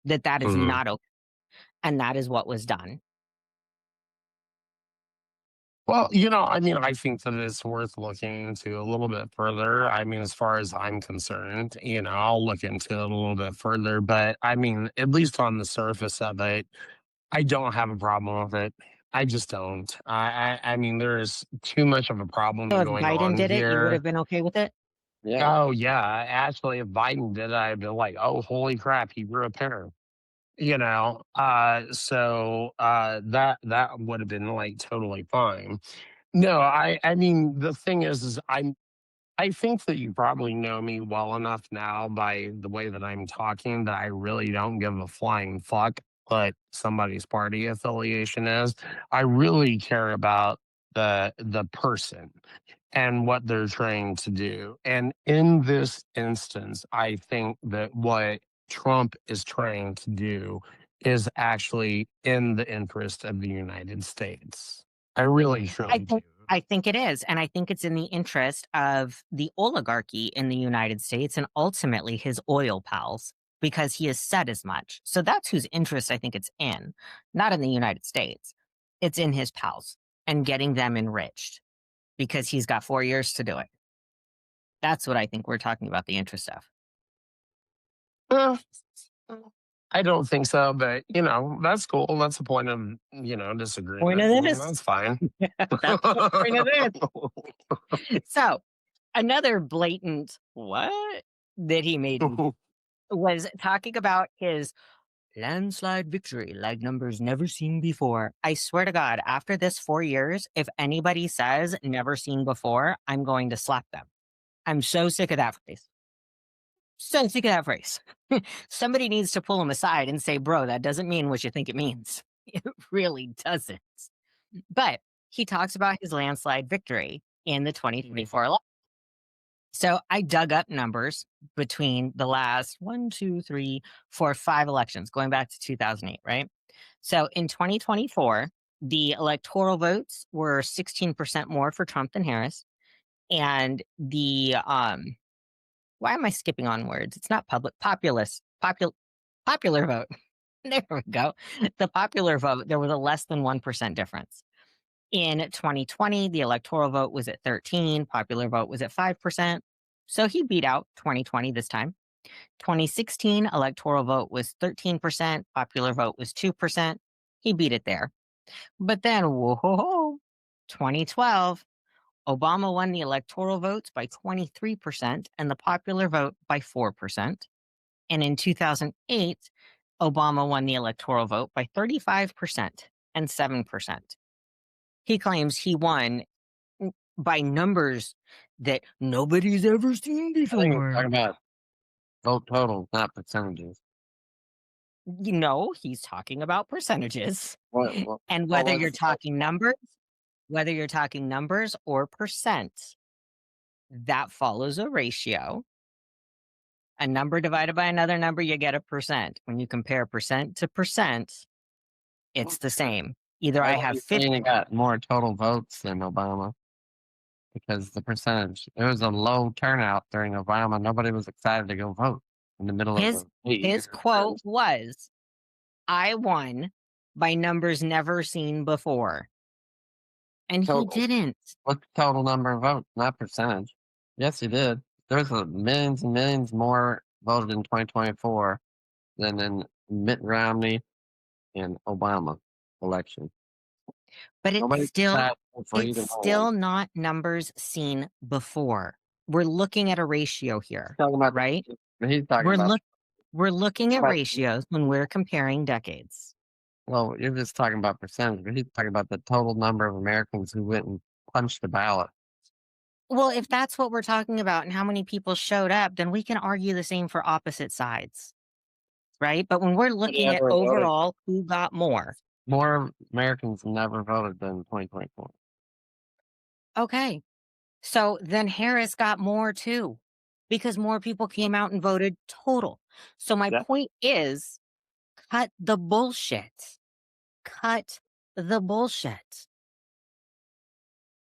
that is Mhm. not okay. And that is what was done. Well, I mean, I think that it's worth looking into a little bit further. I mean, as far as I'm concerned, I'll look into it a little bit further. But I mean, at least on the surface of it, I don't have a problem with it. I just don't. I mean, there's too much of a So problem if going Biden on did it, you would here. have been okay with it? Yeah. Oh yeah, actually, if Biden did it, I'd be like, oh, holy crap, he grew a pair. That would have been like totally fine. No, I mean the thing is I think that you probably know me well enough now by the way that I'm talking that I really don't give a flying fuck what somebody's party affiliation is. I really care about the person and what they're trying to do. And in this instance, I think that what Trump is trying to do is actually in the interest of the United States. I really I truly do. think I think it is, and I think it's in the interest of the oligarchy in the United States and ultimately his oil pals because he has said as much. So that's whose interest I think it's in, not in the United States. It's in his pals and getting them enriched because he's got 4 years to do it. That's what I think we're talking about the interest of. Uh, I don't think so, but that's cool. That's the point of Point disagreement. of this. That's fine. That's the point of this. So another blatant what that he made was talking about his landslide victory like numbers never seen before. I swear to God, after this 4 years, if anybody says never seen before, I'm going to slap them. I'm so sick of that phrase. So sick of that phrase. Somebody needs to pull him aside and say, bro, that doesn't mean what you think it means. It really doesn't. But he talks about his landslide victory in the 2024 election. So I dug up numbers between the last 1, 2, 3, 4, 5 elections, going back to 2008, right? So in 2024, the electoral votes were 16% more for Trump than Harris. And the why am I skipping on words? It's not popular vote. There we go. The popular vote, there was a less than 1% difference. In 2020, the electoral vote was at 13, popular vote was at 5%. So he beat out 2020 this time. 2016 electoral vote was 13%, popular vote was 2%. He beat it there. But then, whoa, 2012, Obama won the electoral votes by 23% and the popular vote by 4%. And in 2008, Obama won the electoral vote by 35% and 7%. He claims he won by numbers that nobody's ever seen I think he's before. talking about vote totals, not percentages. He's talking about percentages. What And what whether was you're the vote? talking numbers or percent, that follows a ratio. A number divided by another number, you get a percent. When you compare percent to percent, it's the same. Either Why I are have you 50. saying he got more total votes than Obama? Because the percentage, it was a low turnout during Obama. Nobody was excited to go vote in the middle of His the 8 his years. quote was, "I won by numbers never seen before." And he Total. didn't. What's the total number of votes, not percentage? Yes, he did. There's millions and millions more voted in 2024 than in Mitt Romney and Obama election. But Nobody decided for it's either one. still not numbers seen before. We're looking at a ratio here, Talking about right? he's talking We're about. look we're looking at But, ratios when we're comparing decades. well, you're just talking about percentage, but he's talking about the total number of Americans who went and punched the ballot. Well, if that's what we're talking about and how many people showed up, then we can argue the same for opposite sides, right? But when we're Nobody looking at ever voted. overall who got more, More Americans never voted than 2024. okay. So then Harris got more too, because more people came out and voted total. So my Yeah. point is, cut the bullshit. Cut the bullshit.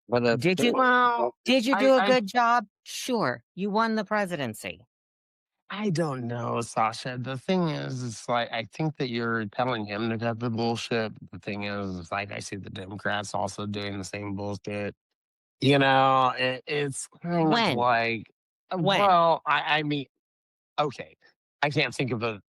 But that's Did you Well, did you I, do a I good job? Sure. You won the presidency. I don't know, Sasha. The thing is, it's like I think that you're telling him to cut the bullshit. But the thing is, like I see the Democrats also doing the same bullshit. It's kind of When? like, When? well, I mean, okay, I can't think of a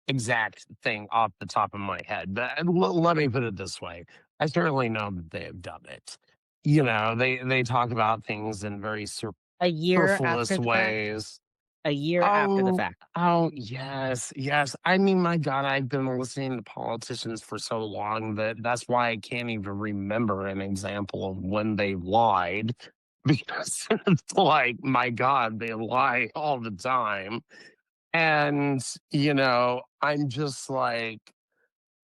exact thing off the top of my head, but let me put it this way. I certainly know that they have done it. They talk about things in very A year after superfluous the fact? ways. A year after the Oh, fact. oh, yes, yes. I mean, my God, I've been listening to politicians for so long that that's why I can't even remember an example of when they lied because it's like, my God, they lie all the time. And, I'm just like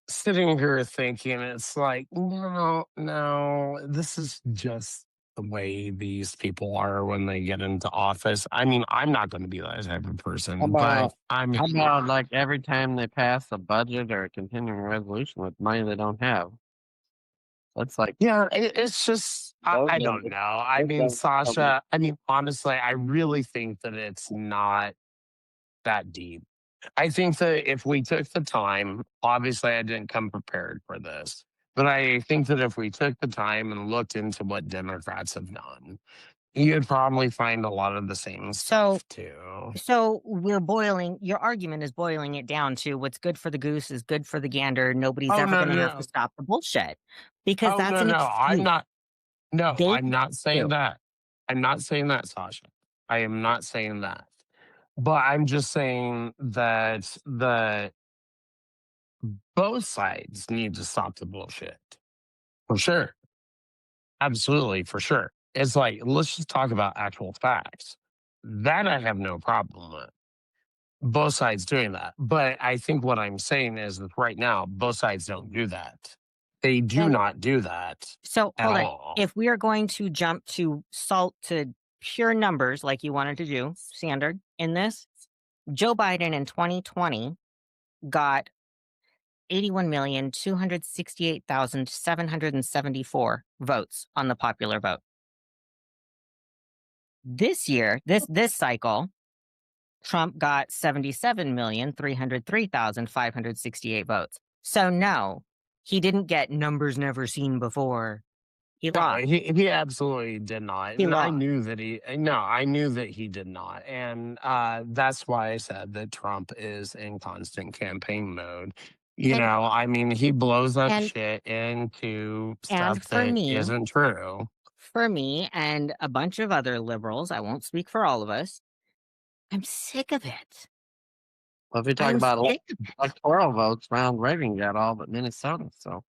sitting here thinking, it's like, no, no, this is just the way these people are when they get into office. I mean, I'm not going to be that type of How person, but about I mean, how about like every time they pass a budget or a continuing resolution with money they don't have? That's like yeah, it's just, those I guys, don't know. I those mean, guys tell me, Sasha, I mean, honestly, I really think that it's not that deep. I think that if we took the time, obviously I didn't come prepared for this, but I think that if we took the time and looked into what Democrats have done, you'd probably find a lot of the same So stuff too. your argument is boiling it down to what's good for the goose is good for the gander. Nobody's Oh ever no, going no, to have to no. stop the bullshit because Oh that's no, an no. I'm excuse. not. No, They I'm not saying do. that. I'm not saying that, Sasha. I am not saying that. But I'm just saying that the both sides need to stop the bullshit. For sure. Absolutely, for sure. It's like, let's just talk about actual facts. That I have no problem with. Both sides doing that. But I think what I'm saying is that right now, both sides don't do that. They do And not do that so at hold on. all. If we are going to jump to pure numbers like you wanted to do, standard in this, Joe Biden in 2020 got 81,268,774 votes on the popular vote. This year, this cycle, Trump got 77,303,568 votes. So no, he didn't get numbers never seen before. He No, lost. he absolutely did not, He and I lost. knew that he. No, I knew that he did not, and that's why I said that Trump is in constant campaign mode. And I mean, he blows up and shit into and stuff that isn't true. for me and a bunch of other liberals, I won't speak for all of us. I'm sick of it. well, if you talk I'm about sick of it. electoral votes, Ronald Reagan got all but Minnesota, so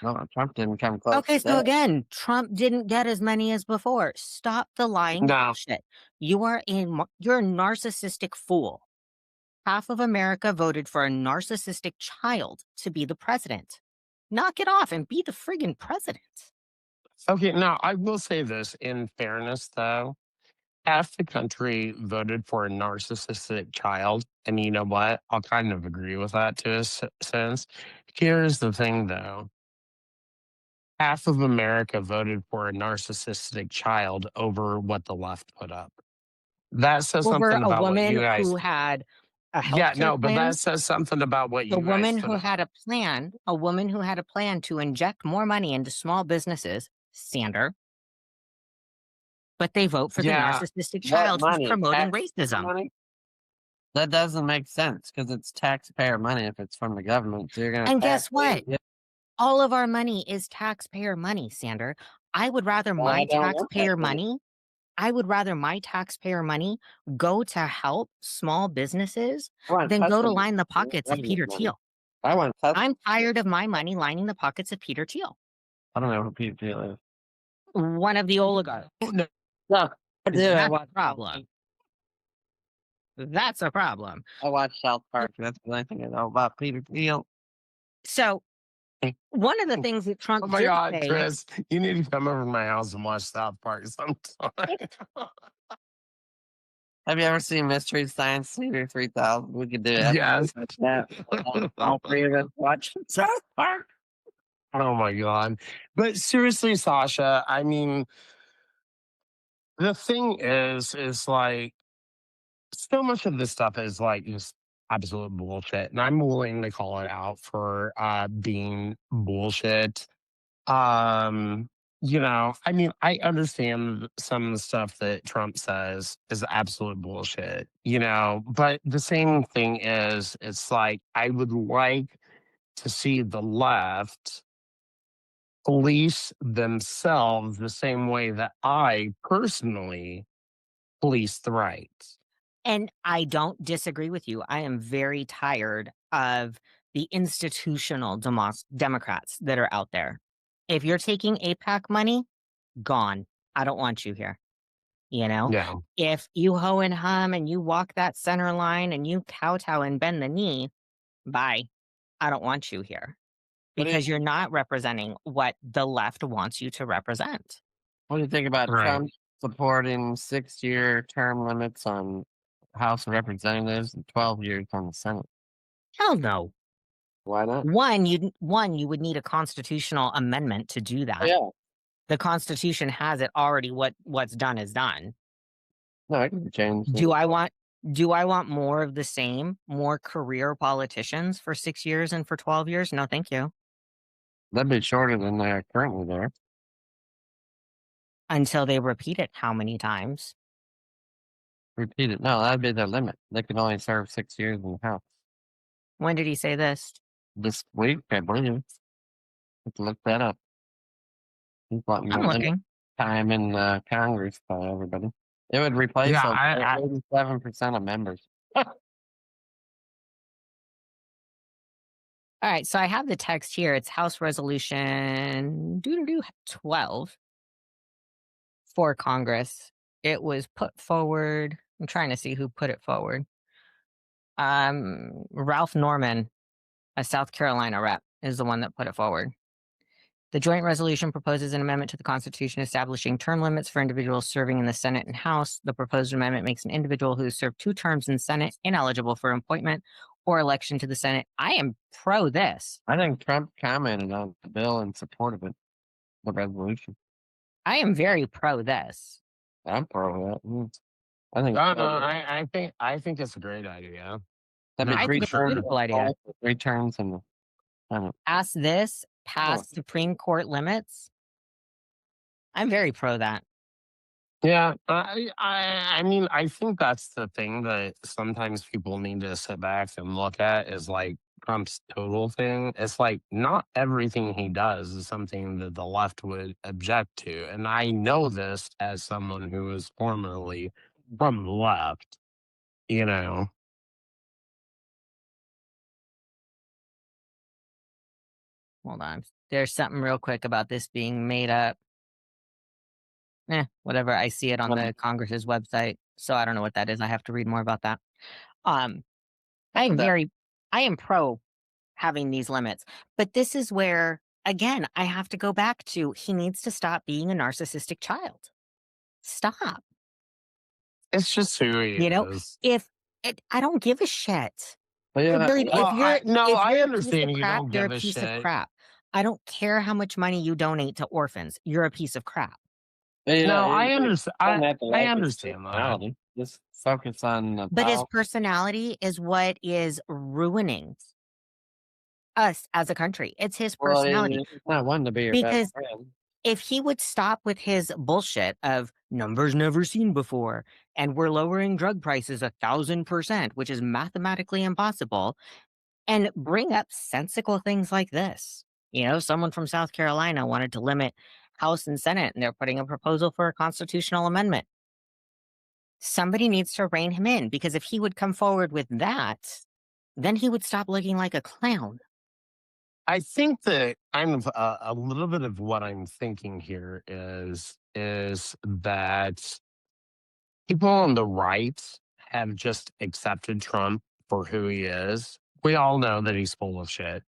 no, Trump didn't come close Okay, to so that. again, Trump didn't get as many as before. Stop the lying No, bullshit. You're a narcissistic fool. Half of America voted for a narcissistic child to be the president. Knock it off and be the friggin' president. okay. Now I will say this in fairness, though. Half the country voted for a narcissistic child. And you know what? I'll kind of agree with that to a sense. Here's the thing, though. Half of America voted for a narcissistic child over what the left put up. That says Over something a about what woman you guys. who had a Yeah, healthcare no, but that plan, says something about what you guys put up. a woman who had a plan to inject more money into small businesses, Sander, but they vote for the Yeah, narcissistic What child who's money? promoting Taxpayer racism. money? That doesn't make sense because it's taxpayer money if it's from the government. So you're going to And tax guess them? what? Yeah, All of our money is taxpayer money, Sander. I would rather well, I my don't want that taxpayer money. money I would rather my taxpayer money go to help small businesses I want than go to customers. line the I want pockets of government Peter money. Thiel. I want customers. I'm tired of my money lining the pockets of Peter Thiel, I don't know who Peter Thiel is. one of the oligarchs. oh, no, No, I do. That's a problem. That's a problem. I watch South Park. That's the only thing I know about Peter Thiel. So one of the oh things that Trump my did God, say, Chris, you need to come over to my house and watch South Park sometime. Have you ever seen Mystery Science Theater 3000? We could do it. Yes. Watch that. All three of us watch South Park. Oh my God. But seriously, Sasha, I mean, the thing is like so much of this stuff is like just absolute bullshit. And I'm willing to call it out for being bullshit. Um, I mean, I understand some of the stuff that Trump says is absolute bullshit, but the same thing is it's like I would like to see the left police themselves the same way that I personally police the right. And I don't disagree with you. I am very tired of the institutional Democrats that are out there. If you're taking APAC money, gone. I don't want you here. You know, Yeah. if you hoe and hum and you walk that center line and you kowtow and bend the knee, bye. I don't want you here What do you because you're not representing what the left wants you to represent. What do you think about Right. Trump supporting 6-year term limits on House of Representatives and 12 years on the Senate? Hell no. Why not? You would need a constitutional amendment to do Oh, that. yeah. The Constitution has it already. What's done is done. No, it can be changed. Do I want do I want more of the same, more career politicians for 6 years and for 12 years? No, thank you. That'd be shorter than they're currently there. Until they repeat it how many times? Repeat it. No, that'd be their limit. They can only serve 6 years in the House. When did he say this? This week, I believe. Have to look that up. He's wanting I'm to limit looking. time in Congress by everybody. It would replace Yeah, like I 87% of members. All right, so I have the text here. It's House Resolution 12 for Congress. It was put forward. I'm trying to see who put it forward. Ralph Norman, a South Carolina rep, is the one that put it forward. The joint resolution proposes an amendment to the Constitution establishing term limits for individuals serving in the Senate and House. The proposed amendment makes an individual who has served 2 terms in the Senate ineligible for appointment or election to the Senate. I am pro this. I think Trump commented on the bill in support of it, the resolution. I am very pro this. I'm pro that. I think no, I think it's a great idea. that'd be I No, three think it's a sure. terms. beautiful idea. 3 terms in the Senate. Pass this, Oh, pass Supreme Court limits. I'm very pro that. Yeah, I mean, I think that's the thing that sometimes people need to sit back and look at is like Trump's total thing. It's like not everything he does is something that the left would object to. And I know this as someone who was formerly from the left, you know. Hold on. There's something real quick about this being made up. Whatever. I see it on the Congress's website, so I don't know what that is. I have to read more about that. I am pro having these limits, but this is where again I have to go back to he needs to stop being a narcissistic child. Stop. It's just who he You know, is. I don't give a shit. But yeah, Agreed. Well, If I you're a piece understand of you crap, don't you're a give a piece of shit. crap. I don't care how much money you donate to orphans. You're a piece of crap. No, I you understand. don't have to I like his understand that. personality. Just focus on the But his power. personality is what is ruining us as a country. It's his Well, personality. he's not one to be your Because best friend. if he would stop with his bullshit of numbers never seen before, and we're lowering drug prices 1,000%, which is mathematically impossible, and bring up sensical things like this. You know, someone from South Carolina wanted to limit House and Senate, and they're putting a proposal for a constitutional amendment. Somebody needs to rein him in because if he would come forward with that, then he would stop looking like a clown. I think that a little bit of what I'm thinking here is that people on the right have just accepted Trump for who he is. We all know that he's full of shit.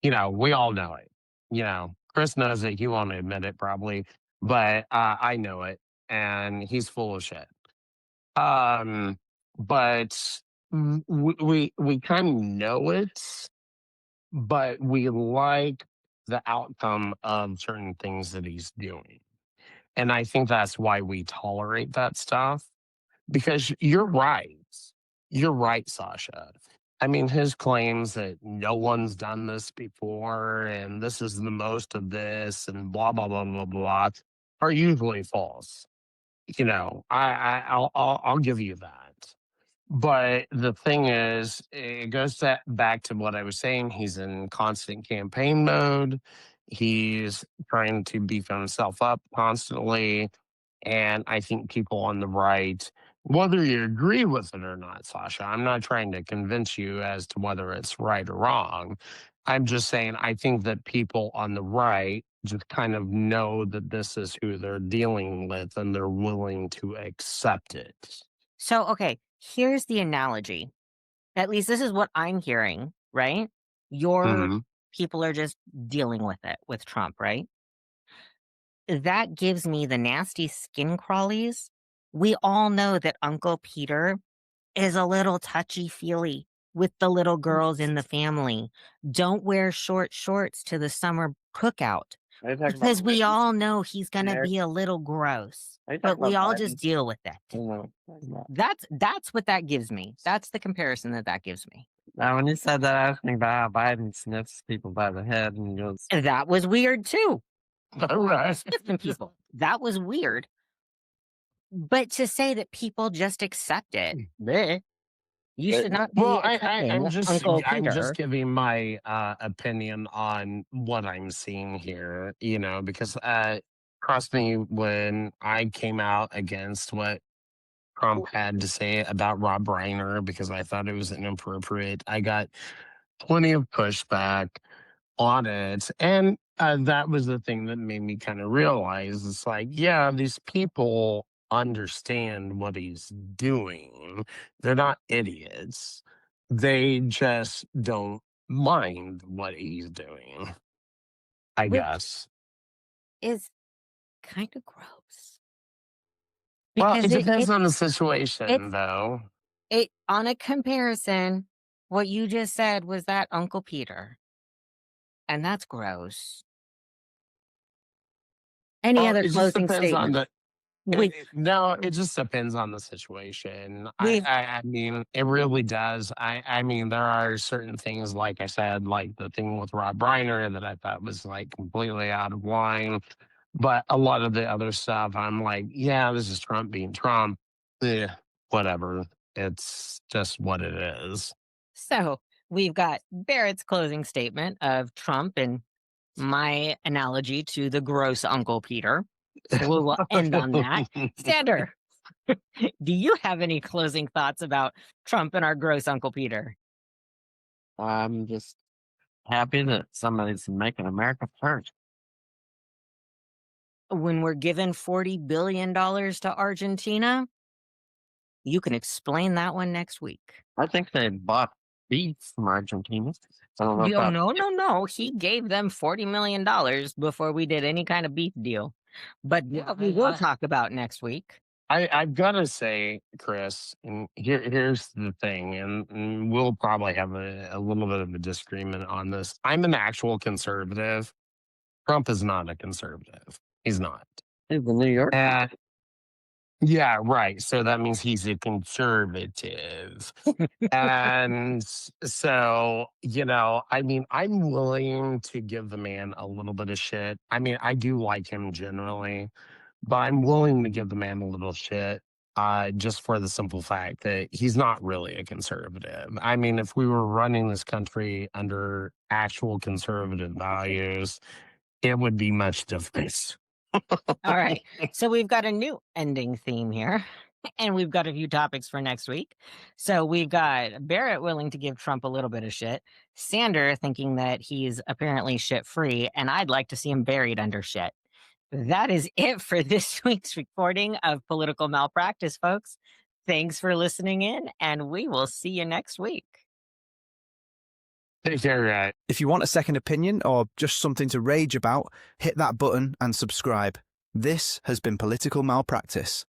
You know, we all know it. You know, Chris knows it. He won't admit it probably, but I know it, and he's full of shit. Um, but we kind of know it, but we like the outcome of certain things that he's doing. And I think that's why we tolerate that stuff because you're right. You're right, Sasha. I mean, his claims that no one's done this before and this is the most of this and blah, blah, blah, blah, blah are usually false. You know, I'll give you that. But the thing is, it goes back to what I was saying. He's in constant campaign mode. He's trying to beef himself up constantly. And I think people on the right, whether you agree with it or not, Sasha, I'm not trying to convince you as to whether it's right or wrong. I'm just saying, I think that people on the right just kind of know that this is who they're dealing with and they're willing to accept it. So, okay, here's the analogy. At least this is what I'm hearing, right? Your Hmm. people are just dealing with it with Trump, right? That gives me the nasty skin crawlies. We all know that Uncle Peter is a little touchy-feely with the little girls in the family. Don't wear short shorts to the summer cookout Are you talking about because we Biden? all know he's gonna Eric? be a little gross, Are you but talking we about all Biden? just deal with I it. don't know what you're talking about. That's what that gives me. That's the comparison that gives me. Now, when you said that, I was thinking about how Biden sniffs people by the head and goes, That was weird too. All right. Sniffing people. That was weird. But to say that people just accept it, bleh, you should not Well, be accepting I'm Uncle just Peter. giving my opinion on what I'm seeing here, because trust me, when I came out against what Trump had to say about Rob Reiner because I thought it was inappropriate, I got plenty of pushback on it. And that was the thing that made me kind of realize it's like, yeah, these people understand what he's doing. They're not idiots. They just don't mind what he's doing, I Which guess. is kind of gross Well, because it it depends it on the situation, it's though. it on a comparison. What you just said was that Uncle Peter, and that's gross. Any Well, other it just closing depends on statement? the We no, it just depends on the situation. we I mean, it really does. I mean, there are certain things, like I said, like the thing with Rob Reiner that I thought was like completely out of line. But a lot of the other stuff, I'm like, yeah, this is Trump being Trump. Yeah, whatever. It's just what it is. so we've got Barrett's closing statement of Trump and my analogy to the gross Uncle Peter. So we'll end on that. Sander, do you have any closing thoughts about Trump and our gross Uncle Peter? I'm just happy that somebody's making America first. When we're giving $40 billion to Argentina, you can explain that one next week. I think they bought beef from Argentina. I don't know Oh, about no, no, no. He gave them $40 million before we did any kind of beef deal. But yeah, what we will talk about next week. I've got to say, Chris, and here's the thing, and we'll probably have a little bit of a disagreement on this. I'm an actual conservative. Trump is not a conservative. He's not. the New York. Uh, yeah, right. So that means he's a conservative. And so, I mean, I'm willing to give the man a little bit of shit. I mean, I do like him generally, but I'm willing to give the man a little shit just for the simple fact that he's not really a conservative. I mean, if we were running this country under actual conservative values, it would be much different. All right. So we've got a new ending theme here. And we've got a few topics for next week. So we've got Barrett willing to give Trump a little bit of shit, Sander thinking that he's apparently shit free, and I'd like to see him buried under shit. That is it for this week's recording of Political Malpractice, folks. Thanks for listening in, and we will see you next week. Take care, guys. If you want a second opinion or just something to rage about, hit that button and subscribe. This has been Political Malpractice.